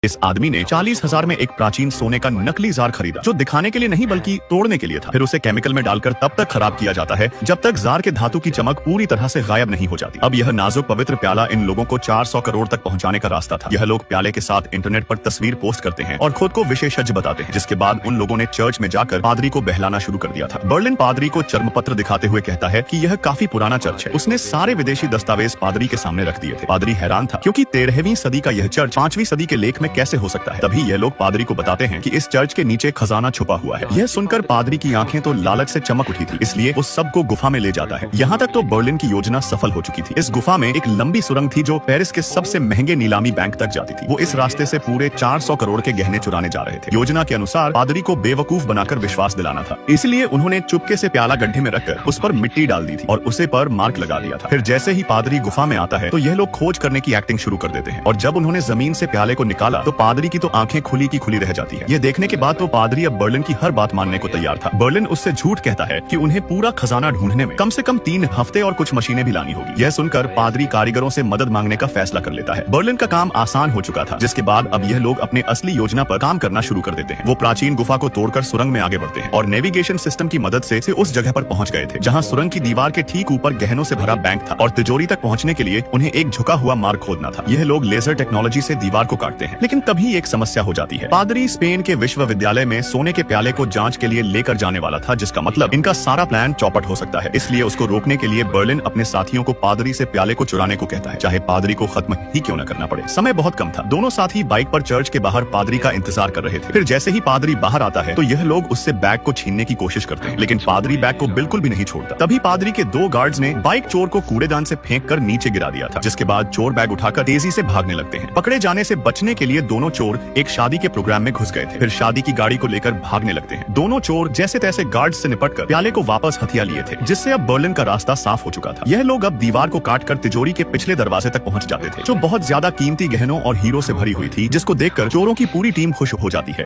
इस आदमी ने 40,000 में एक प्राचीन सोने का नकली जार खरीदा, जो दिखाने के लिए नहीं बल्कि तोड़ने के लिए था। फिर उसे केमिकल में डालकर तब तक खराब किया जाता है जब तक जार के धातु की चमक पूरी तरह से गायब नहीं हो जाती। अब यह नाजुक पवित्र प्याला इन लोगों को 400 करोड़ तक पहुंचाने का रास्ता था। यह लोग प्याले के साथ इंटरनेट पर तस्वीर पोस्ट करते हैं और खुद को विशेषज्ञ बताते हैं, जिसके बाद उन लोगों ने चर्च में जाकर पादरी को बहलाना शुरू कर दिया था। बर्लिन पादरी को चर्म पत्र दिखाते हुए कहता है कि यह काफी पुराना चर्च है। उसने सारे विदेशी दस्तावेज पादरी के सामने रख दिए थे। पादरी हैरान था, क्योंकि 13वीं सदी का यह चर्च 5वीं सदी के लेख में कैसे हो सकता है। तभी यह लोग पादरी को बताते हैं कि इस चर्च के नीचे खजाना छुपा हुआ है। यह सुनकर पादरी की आंखें तो लालच से चमक उठी थी, इसलिए वो सबको गुफा में ले जाता है। यहाँ तक तो बर्लिन की योजना सफल हो चुकी थी। इस गुफा में एक लंबी सुरंग थी जो पेरिस के सबसे महंगे नीलामी बैंक तक जाती थी। वो इस रास्ते से पूरे 400 करोड़ के गहने चुराने जा रहे थे। योजना के अनुसार पादरी को बेवकूफ बनाकर विश्वास दिलाना था, इसलिए उन्होंने चुपके से प्याला गड्ढे में रखकर उस पर मिट्टी डाल दी थी और उसे पर मार्क लगा दिया था। फिर जैसे ही पादरी गुफा में आता है तो यह लोग खोज करने की एक्टिंग शुरू कर देते हैं, और जब उन्होंने जमीन से प्याले को निकाला तो पादरी की तो आंखें खुली की खुली रह जाती है। यह देखने के बाद तो पादरी अब बर्लिन की हर बात मानने को तैयार था। बर्लिन उससे झूठ कहता है कि उन्हें पूरा खजाना ढूंढने में कम से कम 3 हफ्ते और कुछ मशीनें भी लानी होगी। यह सुनकर पादरी कारीगरों से मदद मांगने का फैसला कर लेता है। बर्लिन का काम आसान हो चुका था, जिसके बाद अब यह लोग अपने असली योजना पर काम करना शुरू कर देते हैं। वो प्राचीन गुफा को तोड़कर सुरंग में आगे बढ़ते हैं और नेविगेशन सिस्टम की मदद से उस जगह पर पहुंच गए थे जहां सुरंग की दीवार के ठीक ऊपर गहनों से भरा बैंक था, और तिजोरी तक पहुंचने के लिए उन्हें एक झुका हुआ मार्ग खोदना था। यह लोग लेजर टेक्नोलॉजी से दीवार को काटते हैं, लेकिन तभी एक समस्या हो जाती है। पादरी स्पेन के विश्वविद्यालय में सोने के प्याले को जांच के लिए लेकर जाने वाला था, जिसका मतलब इनका सारा प्लान चौपट हो सकता है। इसलिए उसको रोकने के लिए बर्लिन अपने साथियों को पादरी से प्याले को चुराने को कहता है, चाहे पादरी को खत्म ही क्यों न करना पड़े। समय बहुत कम था। दोनों साथी बाइक पर चर्च के बाहर पादरी का इंतजार कर रहे थे। फिर जैसे ही पादरी बाहर आता है तो यह लोग उससे बैग को छीनने की कोशिश करते हैं, लेकिन पादरी बैग को बिल्कुल भी नहीं छोड़ता। तभी पादरी के 2 गार्ड्स ने बाइक चोर को कूड़ेदान से फेंक कर नीचे गिरा दिया था, जिसके बाद चोर बैग उठाकर तेजी से भागने लगते हैं। पकड़े जाने से बचने के लिए दोनों चोर एक शादी के प्रोग्राम में घुस गए थे। फिर शादी की गाड़ी को लेकर भागने लगते हैं। दोनों चोर जैसे तैसे गार्ड से निपटकर प्याले को वापस हथिया लिए थे, जिससे अब बर्लिन का रास्ता साफ हो चुका था। यह लोग अब दीवार को काटकर तिजोरी के पिछले दरवाजे तक पहुंच जाते थे, जो बहुत ज्यादा कीमती गहनों और हीरो से भरी हुई थी, जिसको देखकर चोरों की पूरी टीम खुश हो जाती है।